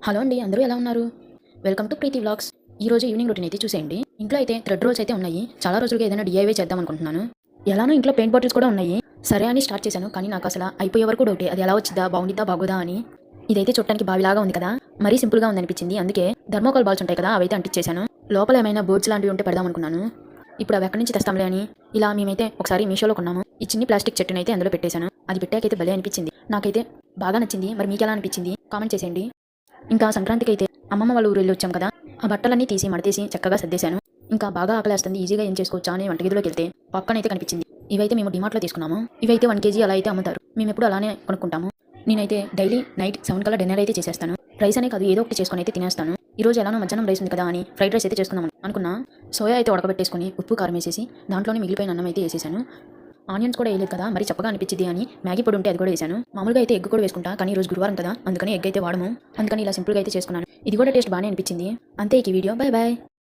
Hello అండి, అందరూ ఎలా ఉన్నారు? Welcome to Preethi vlogs. ఈ రోజు ఈవినింగ్ రొటీన్ అయితే చూసేయండి. ఇంట్లో అయితే థ్రెడ్ రోల్స్ అయితే ఉన్నాయి. చాలా రోజులుగా ఏదైనా DIY చేద్దాం అనుకుంటున్నాను. ఎలానో ఇంట్లో పెయింట్ బాటిల్స్ కూడా ఉన్నాయి. సరే అని స్టార్ట్ చేశాను, కానీ నాకు అసలు అయిపోయే వరకు డౌటే, అది ఎలా వచ్చిద్దా, బాగుండిద్దా, బాగోదా అని. ఇదైతే చూడటానికి బావిలాగా ఉంది కదా, మరీ సింపుల్గా ఉందనిపించింది. అందుకే థర్మోకాల్ బాల్స్ ఉంటాయి కదా, అవైతే అంటించేశాను. లోపల ఏమైనా బోర్డ్స్ లాంటివి ఉంటే పెడదాం అనుకున్నాను. ఇప్పుడు అవి ఎక్కడి నుంచి తెస్తాంలే అని ఇలా మేమైతే ఒకసారి మీషోలో కొన్నాము. ఈ చిన్ని ప్లాస్టిక్ చెట్టునైతే అయితే అందులో పెట్టేశాను. అది పెట్టాకైతే భలే అనిపించింది. నాకైతే బాగా నచ్చింది. మరి మీకు ఎలా అనిపించింది కామెంట్ చేసేయండి. ఇంకా సంక్రాంతికి అయితే అమ్మమ్మ వాళ్ళ ఊరు వెళ్ళి వచ్చాం కదా, ఆ బట్టలన్నీ తీసి మడతేసి చక్కగా సర్దేశాను. ఇంకా బాగా ఆకలేస్తుంది, ఈజీగా ఏం చేసుకోవచ్చా అని వంటగదిలోకి వెళ్తే పక్కన అయితే కనిపించింది. ఇవైతే మేము డిమార్ట్లో తీసుకున్నాము. ఇవైతే 1 kg అలా అయితే అమ్ముతారు. మేము ఎప్పుడు అలానే కొనుక్కుంటాము. నేనైతే డైలీ నైట్ 7 కల్లా డిన్నర్ అయితే చేసేస్తాను. రైస్ అనే కాదు, ఏదో ఒకటి చేసుకొని అయితే తినేస్తాను. ఈ రోజు ఎలానో మధ్యాహ్నం రైస్ ఉంది కదా అని ఫ్రైడ్ రైస్ అయితే చేసుకుందాం అనుకున్నా. సోయా అయితే ఉడకబెట్టేసుకొని ఉప్పు కారం వేసేసి దాంట్లోనే మిగిలిపోయిన అన్నం అయితే వేసేసాను. ఆనియన్స్ కూడా వేయలేదు కదా, మరి చప్పగా అనిపించింది అని మ్యాగీ పొడి ఉంటే అది కూడా వేసాను. మామూలుగా అయితే ఎగ్ కూడా వేసుకుంటా, కానీ ఈ రోజు గురువారం కదా, అందుకని ఎగ్ అయితే వాడము. అందుకని ఇలా సింపుల్గా అయితే చేసుకున్నాను. ఇది కూడా టేస్ట్ బాగానే అనిపించింది. అంతే ఈ వీడియో. Bye bye.